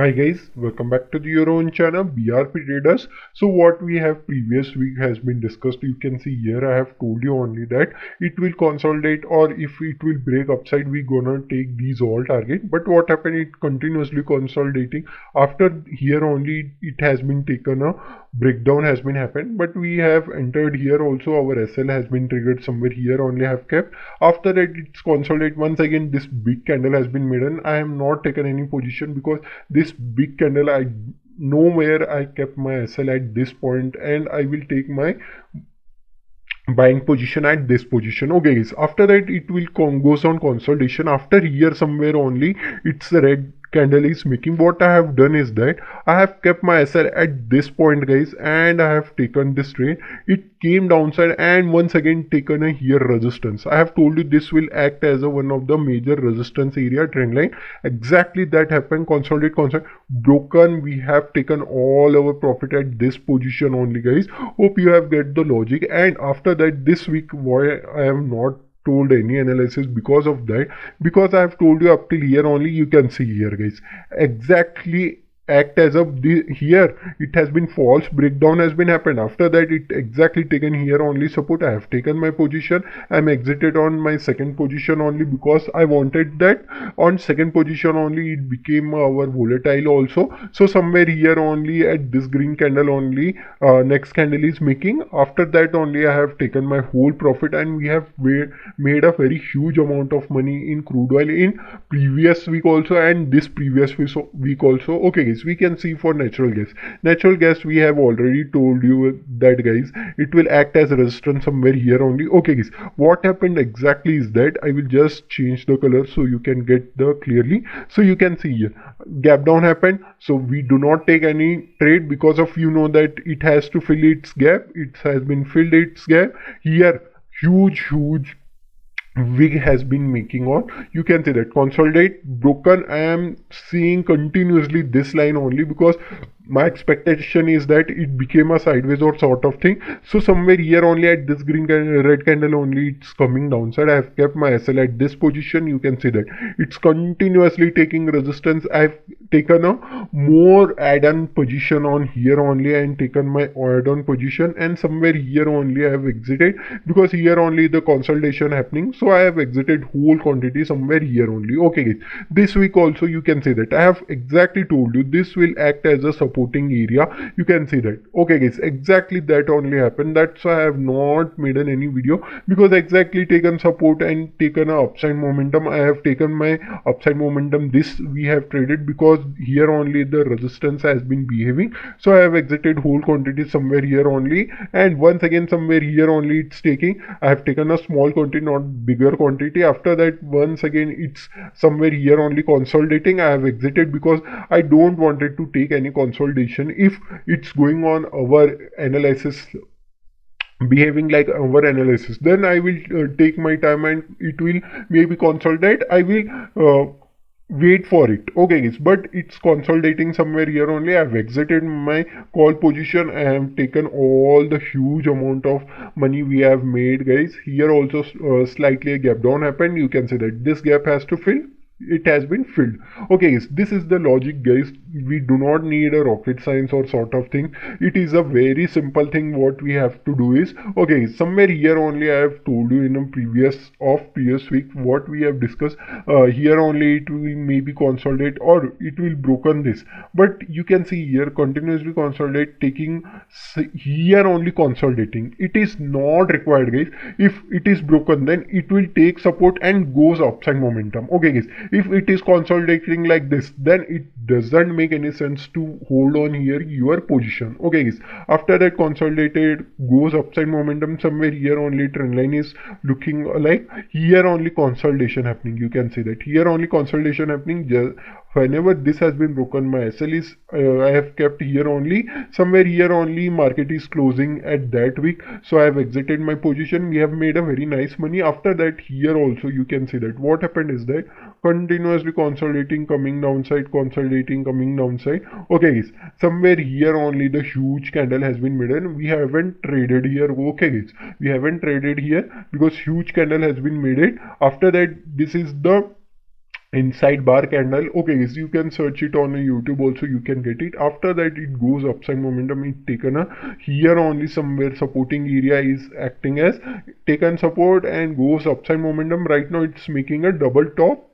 Hi guys, welcome back to your own channel BRP Traders. So what we have previous week has been discussed. You can see here I have told you only that it will consolidate, or if it will break upside we gonna take these all target. But what happened, it continuously consolidating. After here only it has been taken a breakdown has been happened, but we have entered here also. Our SL has been triggered somewhere here only have kept. After that it's consolidate once again. This big candle has been made and I am not taken any position because this big candle, I know where I kept my SL at this point, and I will take my buying position at this position. Okay guys, after that it will goes on consolidation. After here somewhere only it's the red candle is making. What I have done is that I have kept my SR at this point guys, and I have taken this trade. It came downside and once again taken a here resistance. I have told you this will act as a one of the major resistance area trend line. Exactly that happened. Consolidate broken. We have taken all our profit at this position only guys. Hope you have get the logic. And after that this week, why I have not told any analysis because of that, because I have told you up till here only. You can see here guys, exactly act as of the here it has been false breakdown has been happened. After that it exactly taken here only support. I have taken my position. I'm exited on my second position only because I wanted that on second position only it became our volatile also. So somewhere here only at this green candle only, next candle is making. After that only I have taken my whole profit, and we have made a very huge amount of money in crude oil in previous week also and this previous week also. Okay guys, we can see for natural gas. Natural gas we have already told you that guys, it will act as resistance somewhere here only. Okay guys, what happened exactly is that I will just change the color so you can get the clearly. So you can see here gap down happened, so we do not take any trade because of, you know, that it has to fill its gap. It has been filled its gap here. Huge wig has been making on. You can see that consolidate broken. I am seeing continuously this line only because my expectation is that it became a sideways or sort of thing. So somewhere here only at this red candle only it's coming downside. I have kept my SL at this position. You can see that it's continuously taking resistance. I've taken a more add-on position on here only and taken my add-on position, and somewhere here only I have exited because here only the consolidation happening. So I have exited whole quantity somewhere here only. Okay guys, this week also you can see that I have exactly told you this will act as a supporting area. You can see that. Okay guys, exactly that only happened. That's why I have not made any video, because exactly taken support and taken a upside momentum. I have taken my upside momentum. This we have traded because here only the resistance has been behaving. So I have exited whole quantity somewhere here only, and once again somewhere here only it's taking. I have taken a small quantity, not bigger quantity. After that once again it's somewhere here only consolidating. I have exited because I don't wanted to take any consolidation. If it's going on our analysis, behaving like our analysis, then I will take my time and it will maybe consolidate. I will wait for it. Okay guys, but it's consolidating somewhere here only. I've exited my call position. I have taken all the huge amount of money we have made guys. Here also slightly a gap down happened. You can say that this gap has to fill. It has been filled. Okay guys, this is the logic guys. We do not need a rocket science or sort of thing. It is a very simple thing. What we have to do is, okay, somewhere here only I have told you in a previous week what we have discussed. Here only it will maybe consolidate or it will broken this, but you can see here continuously consolidate, taking here only consolidating. It is not required guys. If it is broken, then it will take support and goes upside momentum. Okay guys, if it is consolidating like this, then it doesn't make any sense to hold on here your position. Okay guys, after that consolidated goes upside momentum, somewhere here only trend line is looking like here only consolidation happening. You can see that here only consolidation happening. Just whenever this has been broken, my SL is I have kept here only. Somewhere here only market is closing at that week, so I have exited my position. We have made a very nice money. After that here also you can see that what happened is that continuously consolidating, coming downside, consolidating, coming downside. Okay guys, somewhere here only the huge candle has been made and we haven't traded here. Okay guys, we haven't traded here because huge candle has been made. After that this is the inside bar candle. Okay guys, you can search it on YouTube also, you can get it. After that it goes upside momentum, it taken a here only somewhere supporting area is acting as taken support and goes upside momentum. Right now it's making a double top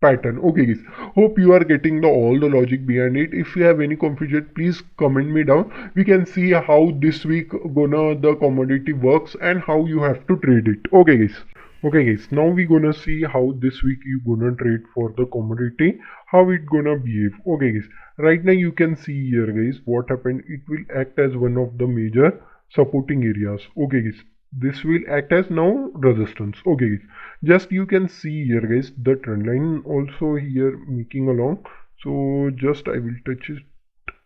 pattern. Okay guys, hope you are getting the all the logic behind it. If you have any confusion, please comment me down. We can see how this week gonna the commodity works and how you have to trade it. Okay guys. Okay guys, now we gonna see how this week you gonna trade for the commodity, how it gonna behave. Okay guys, right now you can see here guys what happened. It will act as one of the major supporting areas. Okay guys, this will act as now resistance. Okay guys, just you can see here guys the trend line also here making along. So just I will touch it.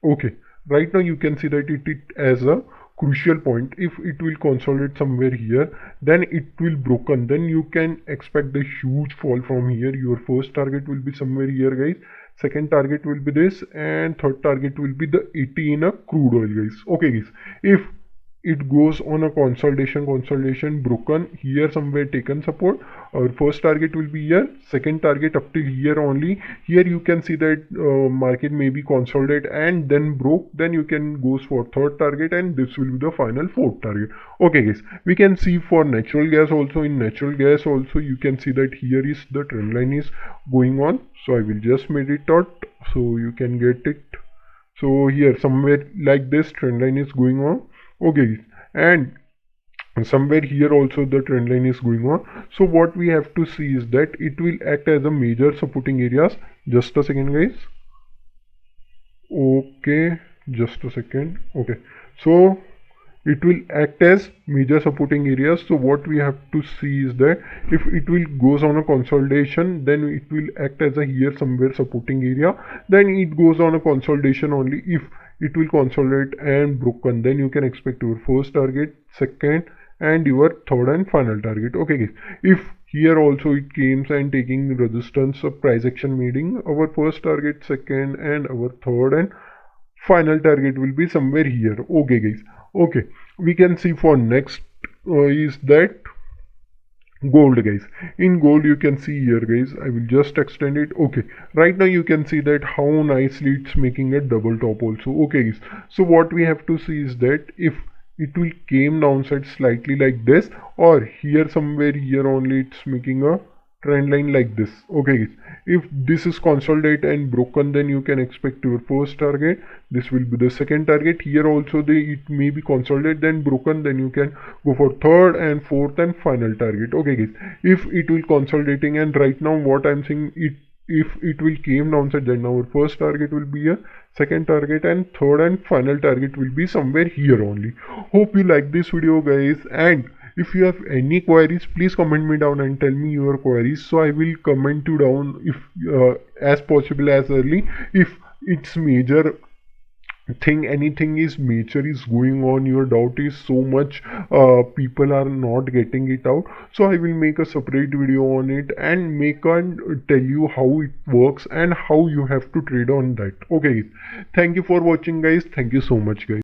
Okay, right now you can see that it as a crucial point. If it will consolidate somewhere here, then it will broken, then you can expect the huge fall from here. Your first target will be somewhere here guys, second target will be this, and third target will be the 80 in a crude oil guys. Okay guys, if it goes on a consolidation broken here somewhere taken support, our first target will be here, second target up to here only. Here you can see that market may be consolidate and then broke, then you can goes for third target, and this will be the final fourth target. Okay guys, we can see for natural gas also. In natural gas also you can see that here is the trend line is going on. So I will just made it out so you can get it. So here somewhere like this trend line is going on. Okay, and somewhere here also the trend line is going on. So what we have to see is that it will act as a major supporting areas. Just a second guys. Okay, just a second. Okay, so it will act as major supporting areas. So what we have to see is that if it will goes on a consolidation, then it will act as a here somewhere supporting area, then it goes on a consolidation only. If it will consolidate and broken, then you can expect your first target, second, and your third and final target. Okay guys, if here also it came and taking resistance of price action meeting, our first target, second, and our third and final target will be somewhere here. Okay guys, okay, we can see for next is that gold guys. In gold you can see here guys, I will just extend it. Okay, right now you can see that how nicely it's making a double top also. Okay guys, so what we have to see is that if it will came downside slightly like this, or here somewhere here only it's making a trend line like this. Okay guys, if this is consolidate and broken, then you can expect your first target, this will be the second target. Here also it may be consolidate then broken, then you can go for third and fourth and final target. Okay guys, if it will consolidating, and right now what I'm saying, it if it will came downside, then our first target will be a second target, and third and final target will be somewhere here only. Hope you like this video guys, and if you have any queries, please comment me down and tell me your queries, so I will comment you down if as possible as early. If it's major thing, anything is major is going on, your doubt is so much, people are not getting it out, so I will make a separate video on it and make and tell you how it works and how you have to trade on that. Okay, thank you for watching guys, thank you so much guys.